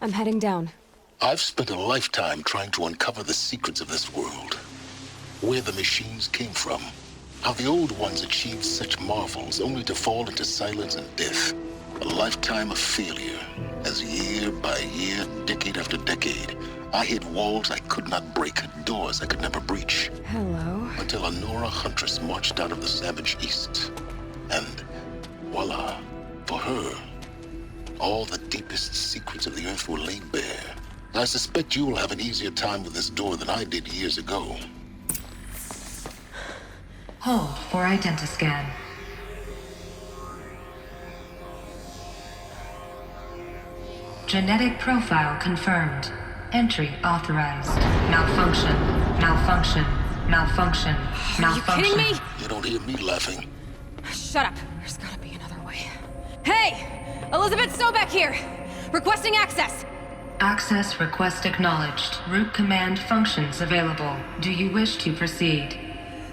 I'm heading down. I've spent a lifetime trying to uncover the secrets of this world. Where the machines came from. How the old ones achieved such marvels only to fall into silence and death. A lifetime of failure, as year by year, decade after decade, I hit walls I could not break, doors I could never breach. Hello. Until a Nora huntress marched out of the savage east. And voila, for her, all the deepest secrets of the earth were laid bare. I suspect you will have an easier time with this door than I did years ago. Hold for identiscan. Genetic profile confirmed. Entry authorized. Malfunction. Malfunction. Malfunction. Malfunction. Are you kidding me? You don't hear me laughing. Shut up. There's gotta be another way. Hey! Elizabeth Sobeck here! Requesting access! Access request acknowledged. Root command functions available. Do you wish to proceed?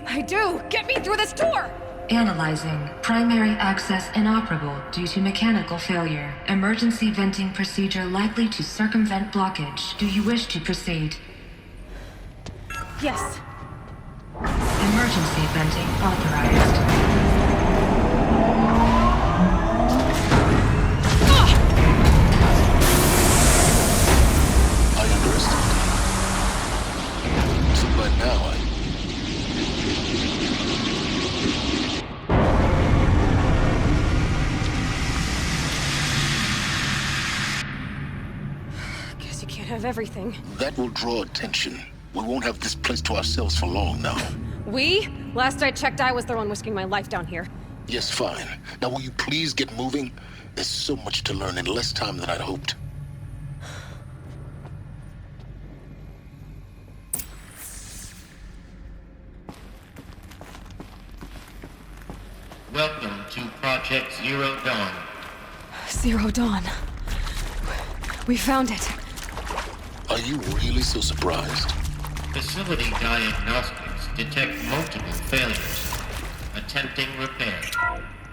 I do! Get me through this door! Analyzing. Primary access inoperable due to mechanical failure. Emergency venting procedure likely to circumvent blockage. Do you wish to proceed? Yes. Emergency venting authorized. I underestimated. So by now Guess you can't have everything. that will draw attention. We won't have this place to ourselves for long now. We? Last I checked, I was the one risking my life down here. Yes, fine. Now will you please get moving? There's so much to learn in less time than I'd hoped. Welcome to Project Zero Dawn. Zero Dawn. We found it. Are you really so surprised? Facility diagnostics detect multiple failures. Attempting repair.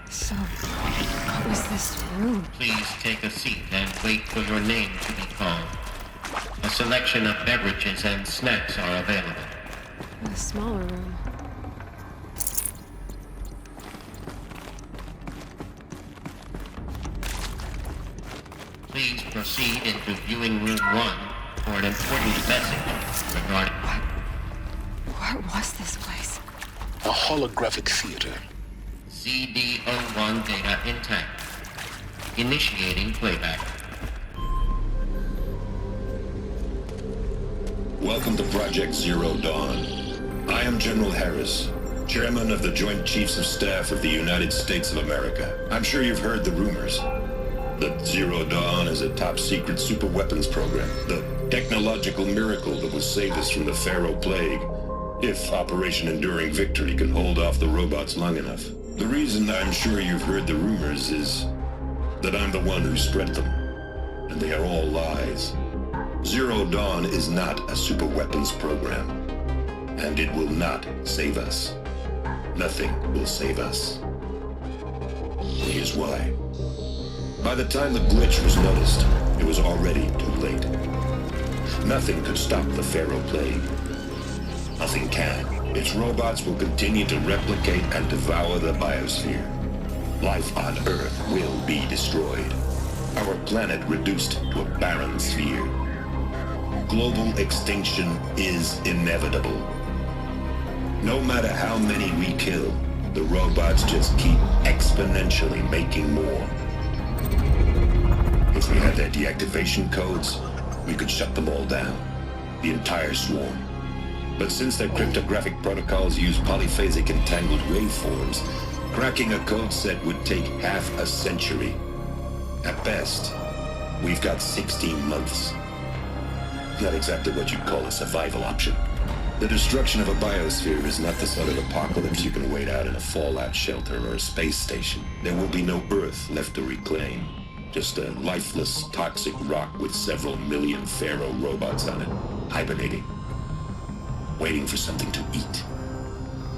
So, what was this room? Please take a seat and wait for your name to be called. A selection of beverages and snacks are available. A smaller room. Please proceed into viewing room 1 for an important message regarding... What was this place? A holographic theater. ZD-01 data intact. Initiating playback. Welcome to Project Zero Dawn. I am General Harris, Chairman of the Joint Chiefs of Staff of the United States of America. I'm sure you've heard the rumors that Zero Dawn is a top-secret superweapons program, the technological miracle that will save us from the Pharaoh Plague, if Operation Enduring Victory can hold off the robots long enough. The reason I'm sure you've heard the rumors is that I'm the one who spread them, and they are all lies. Zero Dawn is not a superweapons program, and it will not save us. Nothing will save us. Here's why. By the time the glitch was noticed, it was already too late. Nothing could stop the Pharaoh Plague. Nothing can. Its robots will continue to replicate and devour the biosphere. Life on Earth will be destroyed. Our planet reduced to a barren sphere. Global extinction is inevitable. No matter how many we kill, the robots just keep exponentially making more. If we had their deactivation codes, we could shut them all down. The entire swarm. But since their cryptographic protocols use polyphasic entangled waveforms, cracking a code set would take half a century. At best, we've got 16 months. Not exactly what you'd call a survival option. The destruction of a biosphere is not the sort of apocalypse you can wait out in a fallout shelter or a space station. There will be no Earth left to reclaim. Just a lifeless, toxic rock with several million Pharaoh robots on it, hibernating, waiting for something to eat.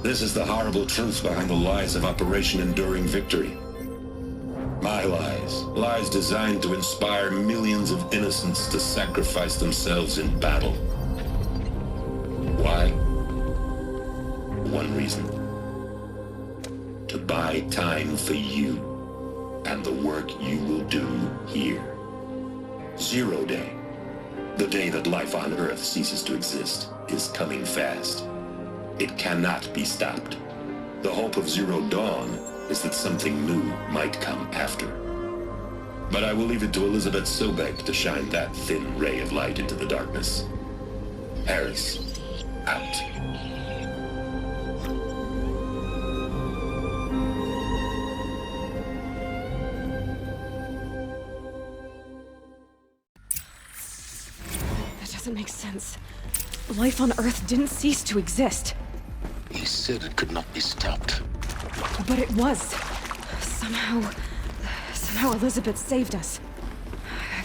This is the horrible truth behind the lies of Operation Enduring Victory. My lies. Lies designed to inspire millions of innocents to sacrifice themselves in battle. Why? One reason. To buy time for you and the work you will do here. 0 Day. The day that life on Earth ceases to exist is coming fast. It cannot be stopped. The hope of Zero Dawn is that something new might come after. But I will leave it to Elizabeth Sobek to shine that thin ray of light into the darkness. Harris, out. That doesn't make sense. Life on Earth didn't cease to exist. He said it could not be stopped. But it was. Somehow Elizabeth saved us.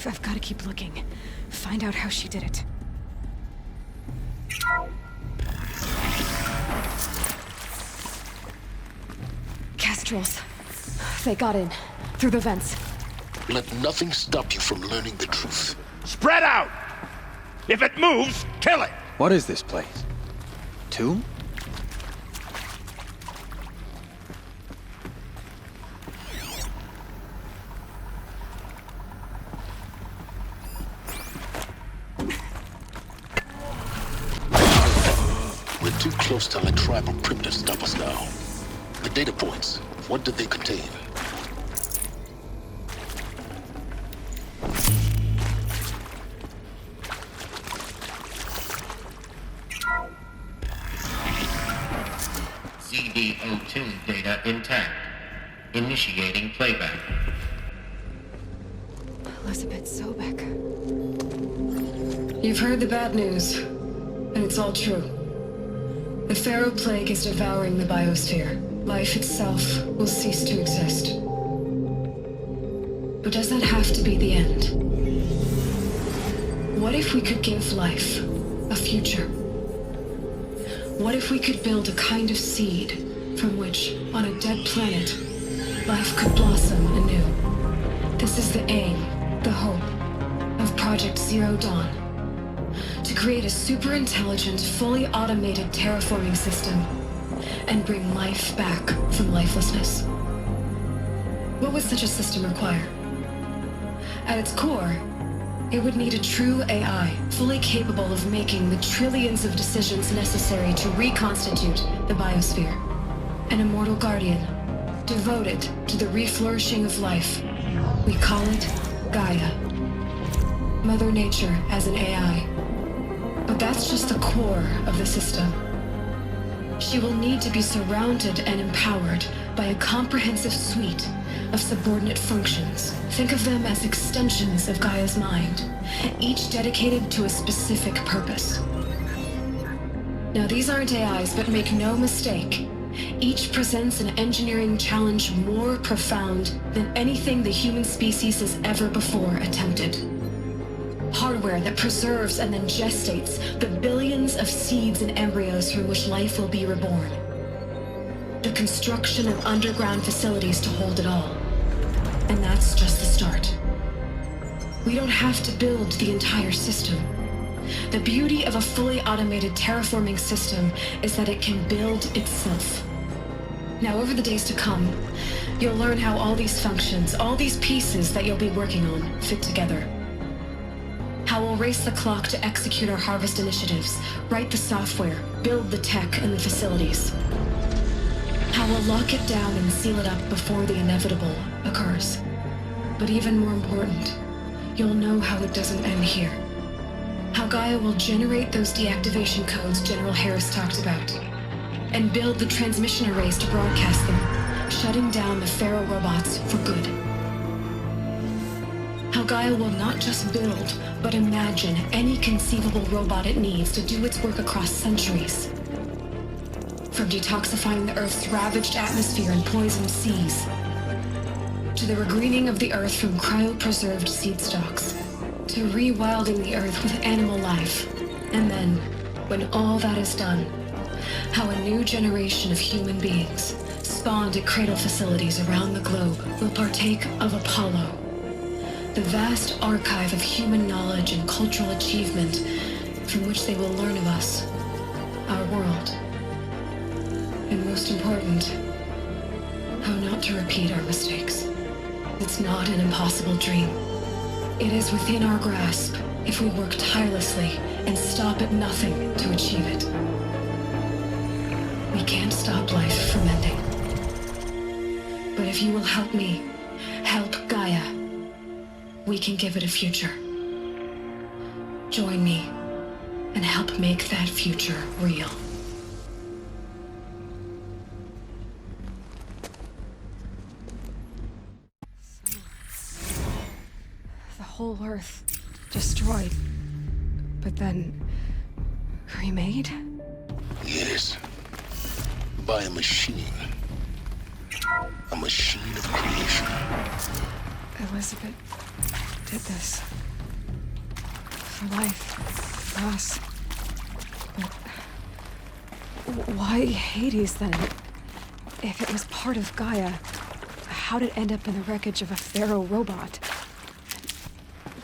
I've got to keep looking. Find out how she did it. Kestrels. They got in. Through the vents. Let nothing stop you from learning the truth. Spread out! If it moves, kill it! What is this place? Tomb? We're too close to let tribal primitives stop us now. The data points, what did they contain? ZB02 data intact. Initiating playback. Elizabeth Sobek. You've heard the bad news, and it's all true. The Pharaoh Plague is devouring the biosphere. Life itself will cease to exist. But does that have to be the end? What if we could give life a future? What if we could build a kind of seed from which, on a dead planet, life could blossom anew? This is the aim, the hope, of Project Zero Dawn. To create a super-intelligent, fully automated terraforming system and bring life back from lifelessness. What would such a system require? At its core, it would need a true AI, fully capable of making the trillions of decisions necessary to reconstitute the biosphere. An immortal guardian, devoted to the reflourishing of life. We call it Gaia. Mother Nature as an AI. But that's just the core of the system. She will need to be surrounded and empowered by a comprehensive suite of subordinate functions. Think of them as extensions of Gaia's mind, each dedicated to a specific purpose. Now, these aren't AIs, but make no mistake, each presents an engineering challenge more profound than anything the human species has ever before attempted. Hardware that preserves and then gestates the billions of seeds and embryos from which life will be reborn. The construction of underground facilities to hold it all. And that's just the start. We don't have to build the entire system. The beauty of a fully automated terraforming system is that it can build itself. Now, over the days to come, you'll learn how all these functions, all these pieces that you'll be working on, fit together. How we'll race the clock to execute our harvest initiatives, write the software, build the tech and the facilities. How we'll lock it down and seal it up before the inevitable occurs. But even more important, you'll know how it doesn't end here. How Gaia will generate those deactivation codes General Harris talked about, and build the transmission arrays to broadcast them, shutting down the Pharaoh robots for good. How Gaia will not just build, but imagine any conceivable robot it needs to do its work across centuries. From detoxifying the Earth's ravaged atmosphere and poisoned seas, to the regreening of the Earth from cryopreserved seed stalks, to rewilding the Earth with animal life. And then, when all that is done, how a new generation of human beings, spawned at cradle facilities around the globe will partake of Apollo, the vast archive of human knowledge and cultural achievement from which they will learn of us, our world, and most important, how not to repeat our mistakes. It's not an impossible dream. It is within our grasp if we work tirelessly and stop at nothing to achieve it. We can't stop life from ending. But if you will help me, help Gaia, we can give it a future. Join me and help make that future real. The whole Earth destroyed, but then remade? Yes. By a machine. A machine of creation. Elizabeth did this. For life. For us. But why Hades then? If it was part of Gaia, how did it end up in the wreckage of a Pharaoh robot?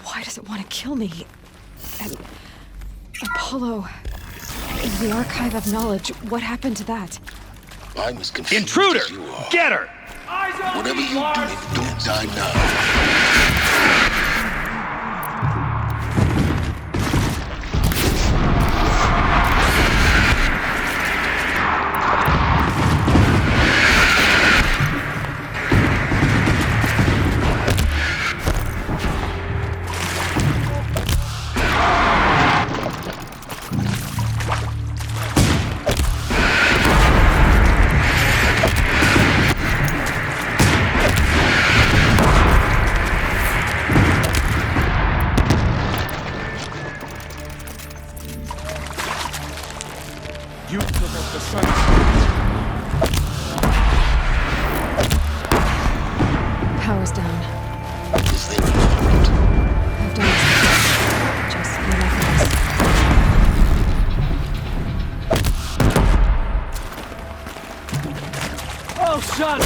Why does it want to kill me? And Apollo, the archive of knowledge, what happened to that? I'm as confused Intruder! as you are. Get her! Whatever you do, don't die now. Power's down. Is there an overrun? I've done this. Just nothing else. Oh, son!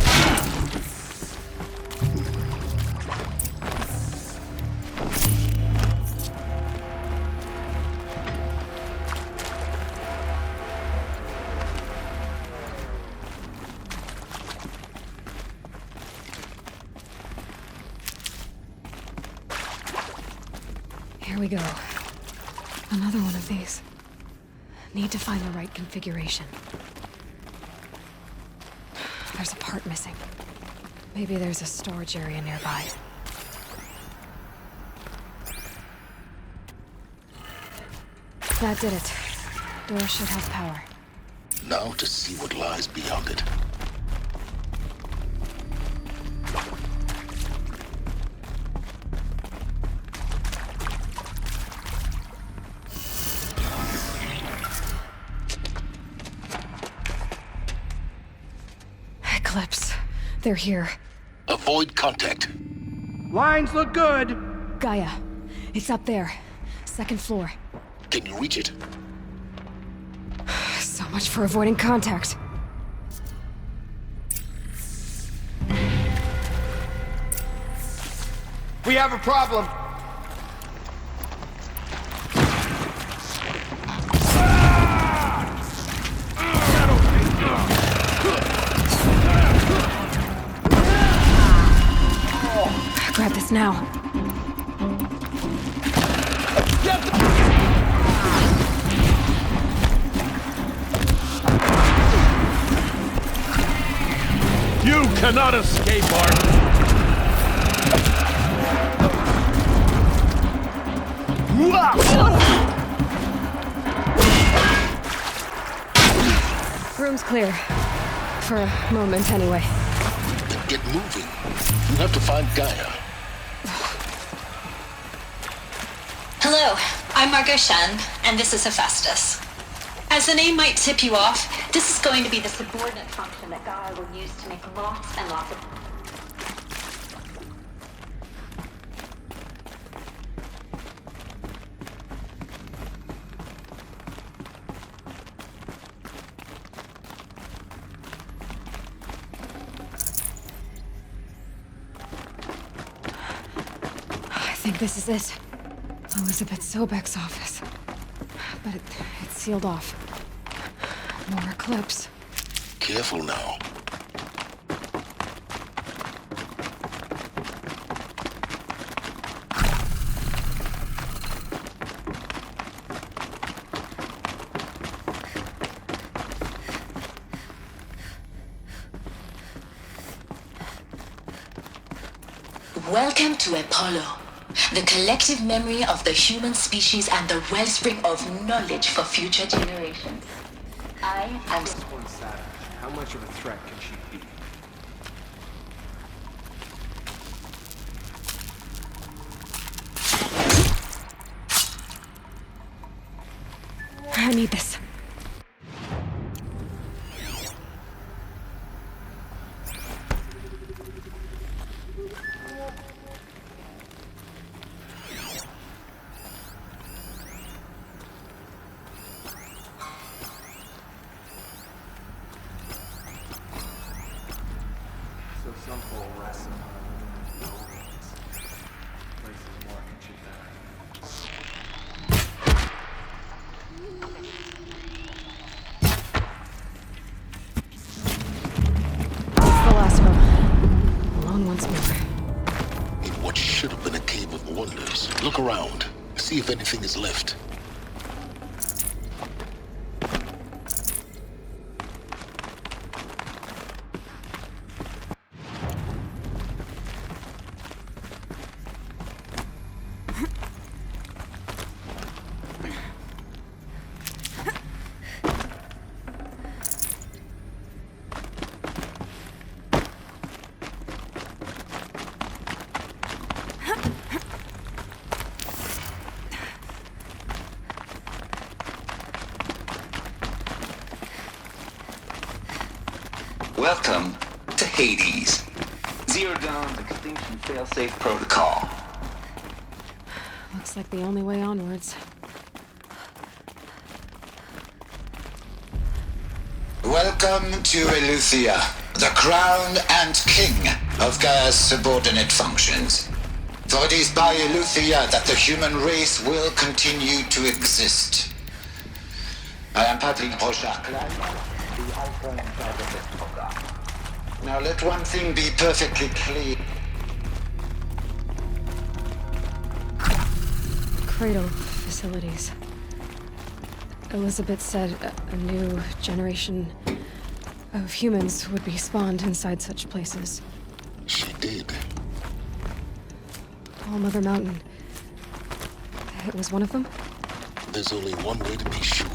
Here we go. Another one of these. Need to find the right configuration. There's a part missing. Maybe there's a storage area nearby. That did it. Door should have power. Now to see what lies beyond it. Eclipse. They're here. Avoid contact. Lines look good. Gaia. It's up there. Second floor. Can you reach it? So much for avoiding contact. We have a problem. Grab this now. You cannot escape our... Room's clear. For a moment, anyway. Then get moving. You have to find Gaia. Hello, I'm Margot Shen, and this is Hephaestus. As the name might tip you off, this is going to be the subordinate function that Gaia will use to make lots and lots of... think this is it. Elizabeth Sobek's office. But it's sealed off. More clips. Careful now. Welcome to Apollo, the collective memory of the human species and the wellspring of knowledge for future generations. I am... One savage. How much of a threat can she be? I need this. So some full rest upon no means. Places more ancient than It's the last one. Alone once more. In what should have been a cave of wonders. Look around. See if anything is left. Welcome to Hades. Zero Dawn's extinction failsafe protocol. Looks like the only way onwards. Welcome to Eleuthia, the crown and king of Gaia's subordinate functions. For it is by Eleuthia that the human race will continue to exist. I am Patrick Rochak, the Alpha in charge of this program. Now let one thing be perfectly clear. Cradle facilities. Elizabeth said a new generation of humans would be spawned inside such places. She did. All Mother Mountain. It was one of them? There's only one way to be sure.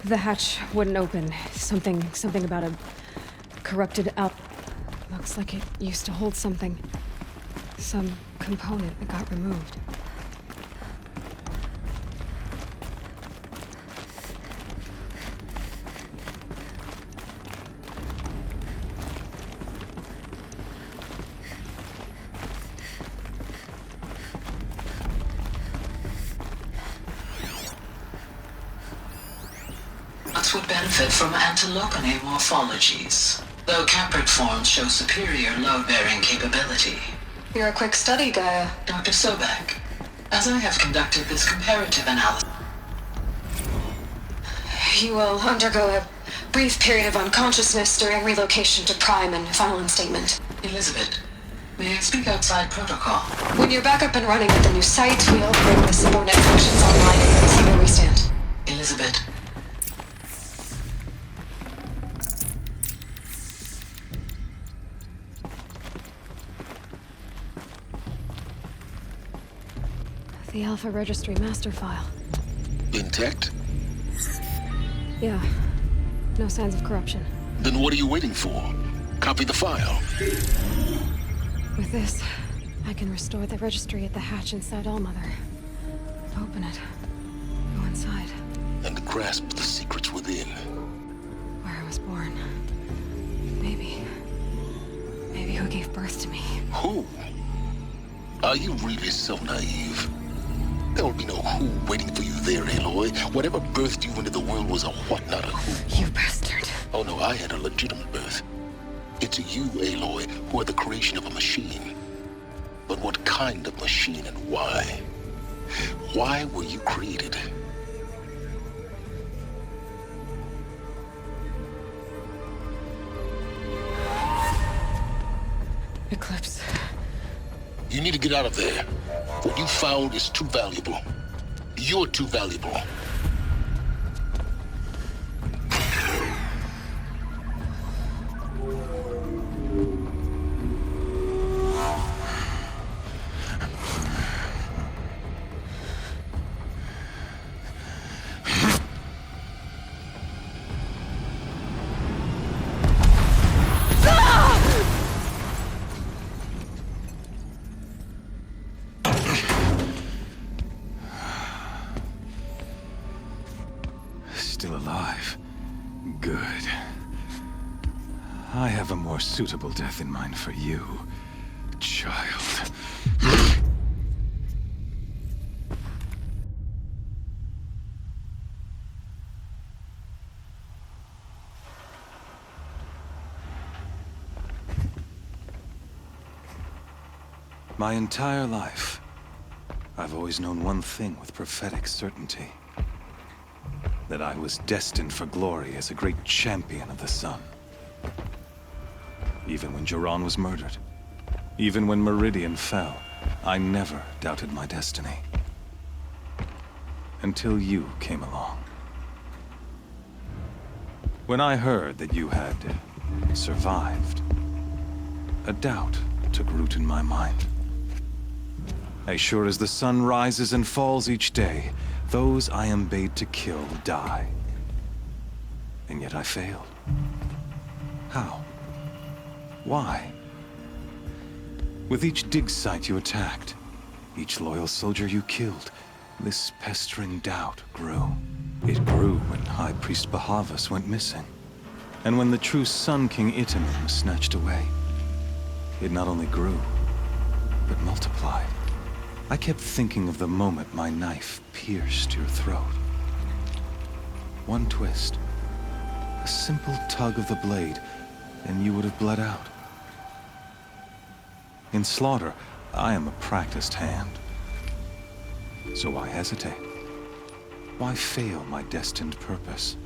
The hatch wouldn't open. Something about a corrupted out. Looks like it used to hold something. Some component that got removed. Would benefit from antilopine morphologies, though caprid forms show superior load-bearing capability. You're a quick study, Gaia. Dr. Sobek, as I have conducted this comparative analysis, you will undergo a brief period of unconsciousness during relocation to Prime and final instatement. Elizabeth, may I speak outside protocol? When you're back up and running at the new site, we'll bring the subordinate functions online and see where we stand. Elizabeth. The Alpha Registry master file. Intact? Yeah. No signs of corruption. Then what are you waiting for? Copy the file. With this, I can restore the registry at the hatch inside Allmother. Open it. Go inside. And grasp the secrets within. Where I was born. Maybe who gave birth to me. Who? Are you really so naive? There will be no who waiting for you there, Aloy. Whatever birthed you into the world was a what, not a who. You bastard. Oh no, I had a legitimate birth. It's you, Aloy, who are the creation of a machine. But But what kind of machine and why? Why were you created? Eclipse. You need to get out of there. What you found is too valuable. You're too valuable. Still alive. Good. I have a more suitable death in mind for you, child. My entire life, I've always known one thing with prophetic certainty. That I was destined for glory as a great champion of the sun. Even when Joran was murdered, even when Meridian fell, I never doubted my destiny. Until you came along. When I heard that you had survived, a doubt took root in my mind. As sure as the sun rises and falls each day, those I am bade to kill die. And yet I failed. How? Why? With each dig site you attacked, each loyal soldier you killed, this pestering doubt grew. It grew when High Priest Bahavas went missing. And when the true Sun King Itamen was snatched away. It not only grew, but multiplied. I kept thinking of the moment my knife pierced your throat. One twist, a simple tug of the blade, and you would have bled out. In slaughter, I am a practiced hand. So why hesitate? Why fail my destined purpose?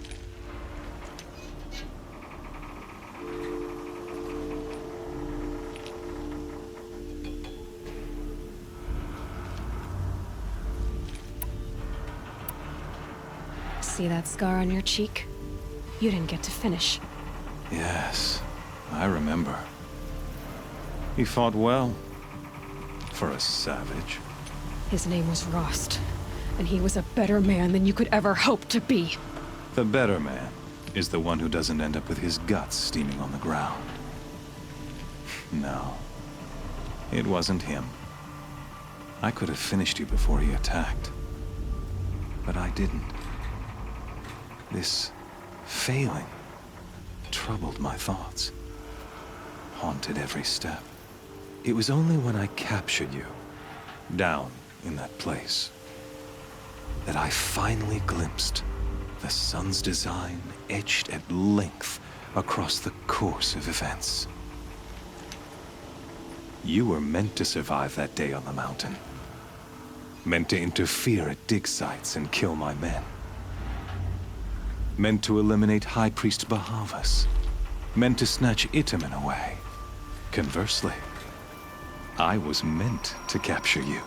See that scar on your cheek? You didn't get to finish. Yes, I remember. He fought well. For a savage. His name was Rost, and he was a better man than you could ever hope to be. The better man is the one who doesn't end up with his guts steaming on the ground. No, it wasn't him. I could have finished you before he attacked. But I didn't. This failing troubled my thoughts, haunted every step. It was only when I captured you, down in that place, that I finally glimpsed the sun's design etched at length across the course of events. You were meant to survive that day on the mountain. Meant to interfere at dig sites and kill my men. Meant to eliminate High Priest Bahavas. Meant to snatch Itamen away. Conversely, I was meant to capture you.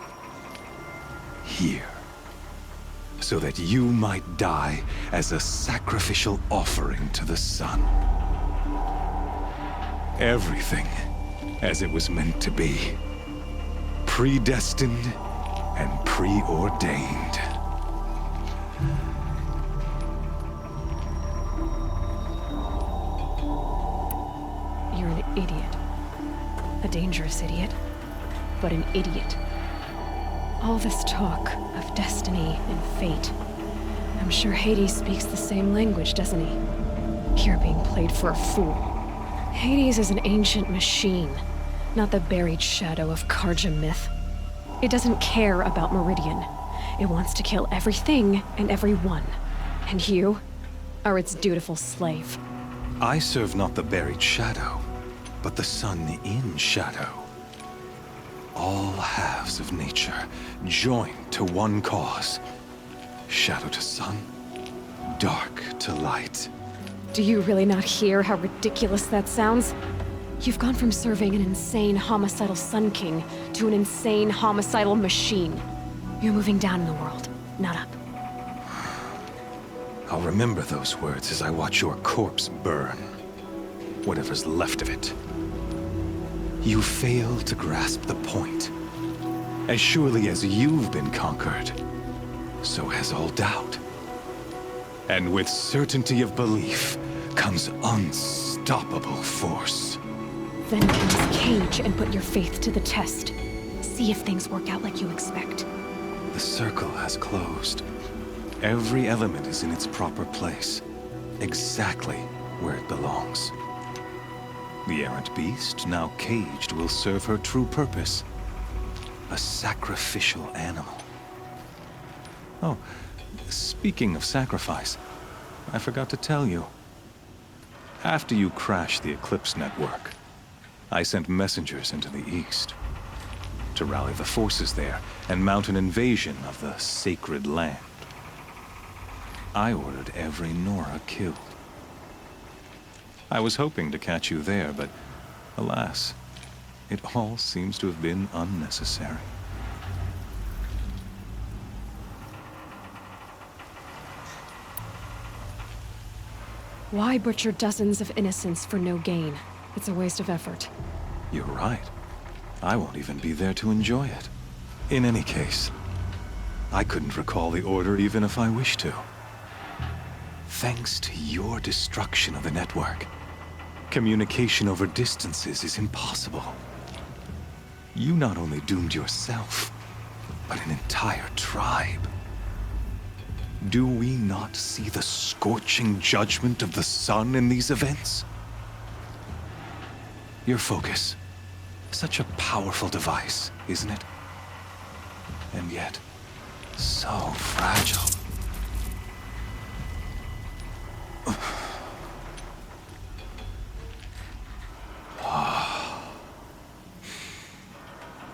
Here. So that you might die as a sacrificial offering to the sun. Everything as it was meant to be. Predestined and preordained. You're an idiot. A dangerous idiot, but an idiot. All this talk of destiny and fate. I'm sure Hades speaks the same language, doesn't he? You're being played for a fool. Hades is an ancient machine, not the buried shadow of Karja myth. It doesn't care about Meridian. It wants to kill everything and everyone. And you are its dutiful slave. I serve not the buried shadow, but the sun in shadow. all halves of nature, joined to one cause. Shadow to sun, dark to light. Do you really not hear how ridiculous that sounds? You've gone from serving an insane homicidal Sun King to an insane homicidal machine. You're moving down in the world, not up. I'll remember those words as I watch your corpse burn. Whatever's left of it. You fail to grasp the point. As surely as you've been conquered, so has all doubt. And with certainty of belief comes unstoppable force. Then get in this cage and put your faith to the test. See if things work out like you expect. The circle has closed. Every element is in its proper place, exactly where it belongs. The errant beast, now caged, will serve her true purpose. A sacrificial animal. Oh, speaking of sacrifice, I forgot to tell you. After you crashed the Eclipse network, I sent messengers into the east to rally the forces there and mount an invasion of the sacred land. I ordered every Nora killed. I was hoping to catch you there, but alas, it all seems to have been unnecessary. Why butcher dozens of innocents for no gain? It's a waste of effort. You're right. I won't even be there to enjoy it. In any case, I couldn't recall the order even if I wished to. Thanks to your destruction of the network, communication over distances is impossible. You not only doomed yourself, but an entire tribe. Do we not see the scorching judgment of the sun in these events? Your focus. Such a powerful device, isn't it? And yet, so fragile.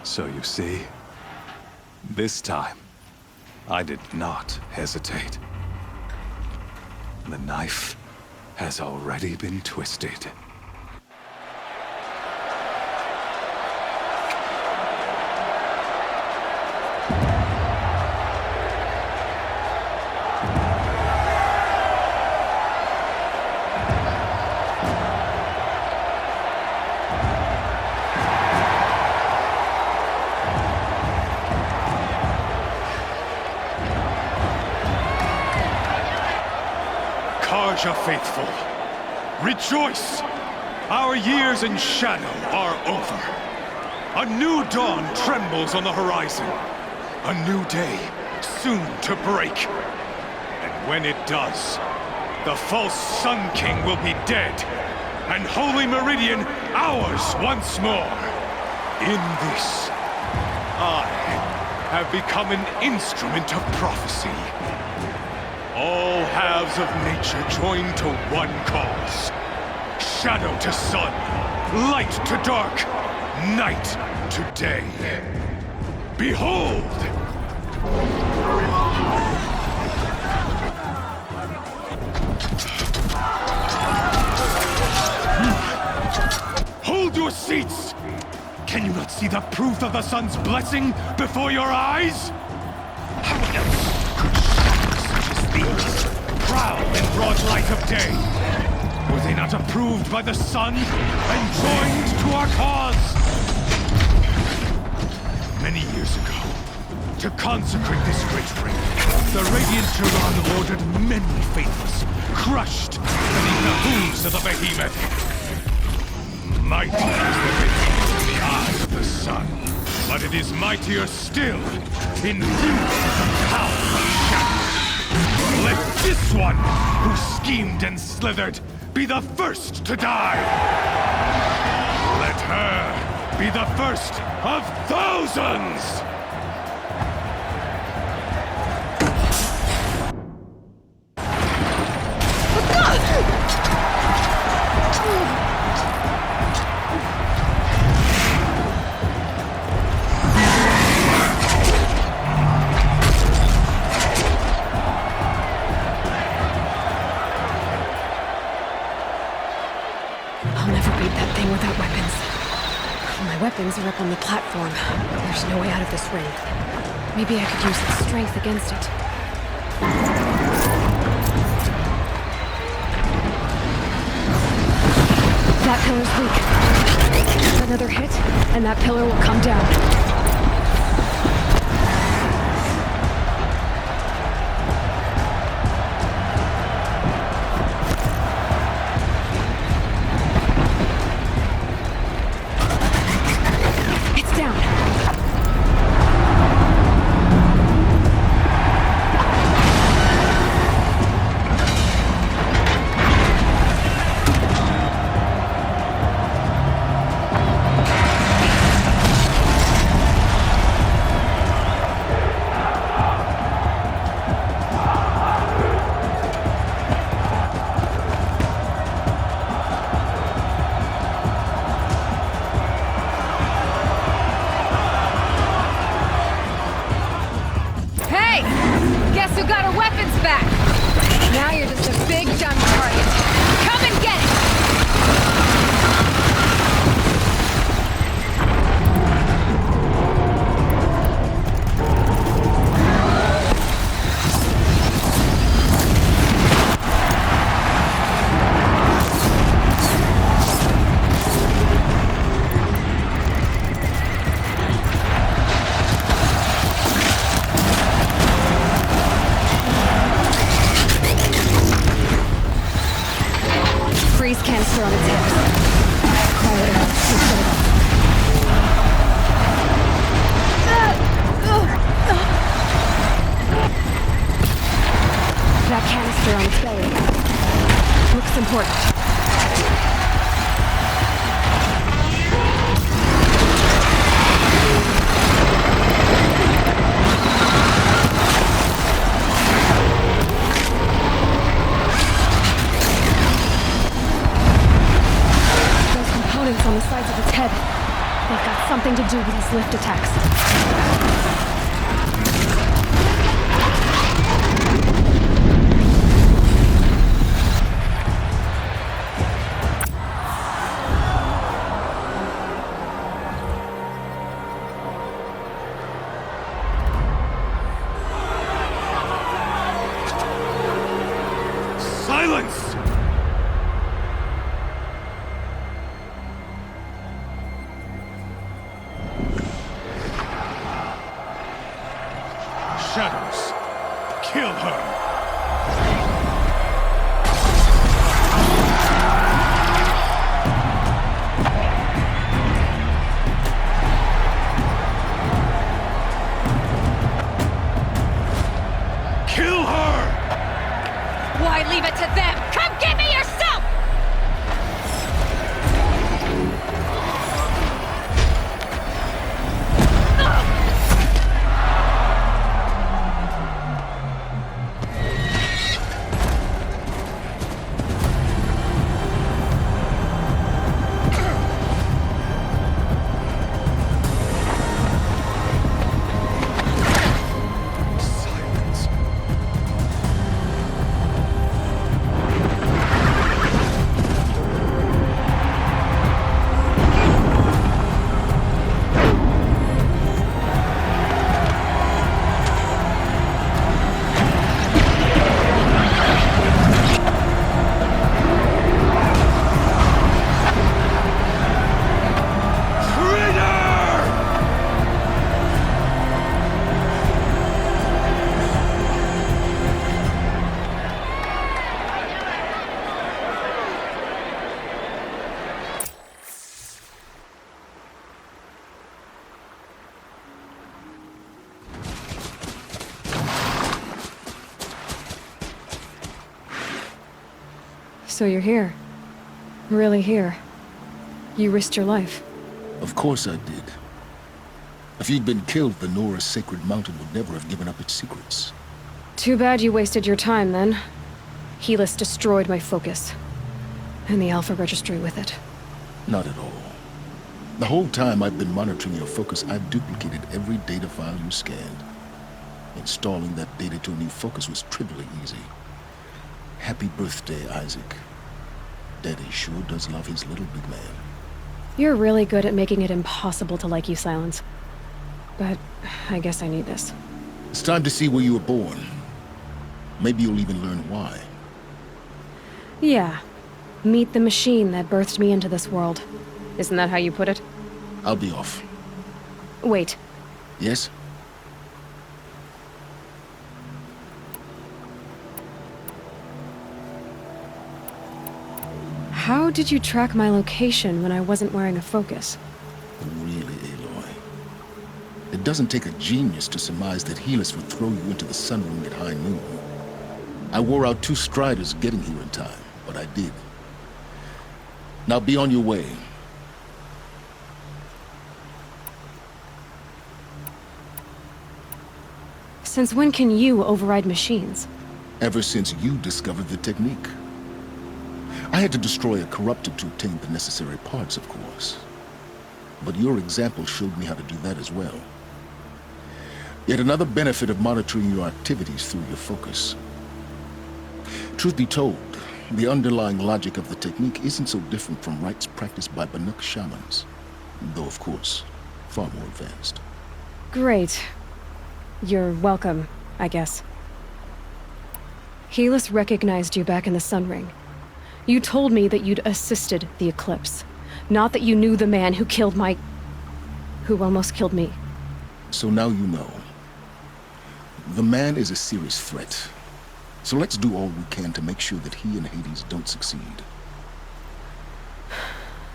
So you see, this time, I did not hesitate. The knife has already been twisted. Faithful, rejoice! Our years in shadow are over. A new dawn trembles on the horizon. A new day soon to break. And when it does, the false Sun King will be dead, and Holy Meridian ours once more. In this, I have become an instrument of prophecy. All halves of nature joined to one cause. Shadow to sun, light to dark, night to day. Behold! Hold your seats! Can you not see the proof of the sun's blessing before your eyes? How else these, proud in broad light of day? Were they not approved by the sun and joined to our cause? Many years ago, to consecrate this great ring, the Radiant Turan ordered many faithless, crushed beneath the hooves of the behemoth. Mighty is the radiance in the eye of the sun, but it is mightier still in view of the power of shadow. Let this one, who schemed and slithered, be the first to die! Let her be the first of thousands! up on the platform. There's no way out of this ring. Maybe I could use its strength against it. That pillar's weak. Another hit, and that pillar will come down. It's down. Something to do with his lift attacks. Silence! Shadows. Kill her! Kill her! Why leave it to them? Come get me yourself! So you're here. Really here. You risked your life. Of course I did. If you'd been killed, the Nora's sacred mountain would never have given up its secrets. Too bad you wasted your time, then. Helis destroyed my focus. And the Alpha Registry with it. Not at all. The whole time I've been monitoring your focus, I've duplicated every data file you scanned. Installing that data to a new focus was trivially easy. Happy birthday, Isaac. Daddy sure does love his little big man. You're really good at making it impossible to like you, Silence. But I guess I need this. It's time to see where you were born. Maybe you'll even learn why. Yeah. Meet the machine that birthed me into this world. Isn't that how you put it? I'll be off. Wait. Yes? How did you track my location when I wasn't wearing a focus? Really, Aloy? It doesn't take a genius to surmise that Helis would throw you into the sunroom at high noon. I wore out 2 striders getting here in time, but I did. Now be on your way. Since when can you override machines? Ever since you discovered the technique. I had to destroy a corrupted to obtain the necessary parts, of course. But your example showed me how to do that as well. Yet another benefit of monitoring your activities through your focus. Truth be told, the underlying logic of the technique isn't so different from rites practiced by Banuk shamans. Though, of course, far more advanced. Great. You're welcome, I guess. Helis recognized you back in the Sun Ring. You told me that you'd assisted the Eclipse. Not that you knew the man who killed who almost killed me. So now you know. The man is a serious threat. So let's do all we can to make sure that he and Hades don't succeed.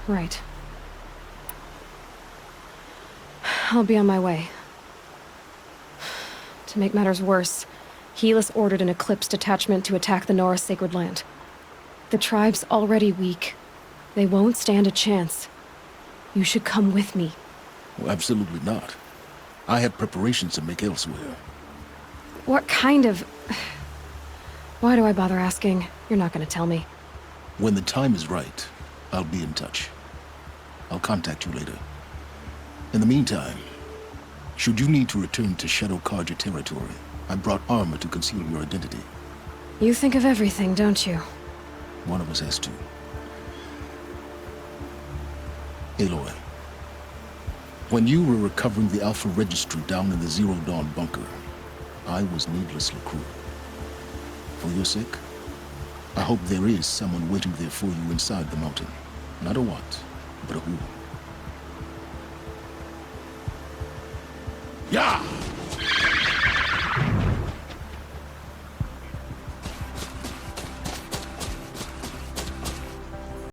Right. I'll be on my way. To make matters worse, Helis ordered an Eclipse detachment to attack the Nora Sacred Land. The tribe's already weak. They won't stand a chance. You should come with me. Well, absolutely not. I have preparations to make elsewhere. What kind of... Why do I bother asking? You're not gonna tell me. When the time is right, I'll be in touch. I'll contact you later. In the meantime, should you need to return to Shadow Karja territory, I brought armor to conceal your identity. You think of everything, don't you? One of us has to. Aloy, when you were recovering the Alpha Registry down in the Zero Dawn bunker, I was needlessly cruel. For your sake, I hope there is someone waiting there for you inside the mountain. Not a what, but a who. Yeah!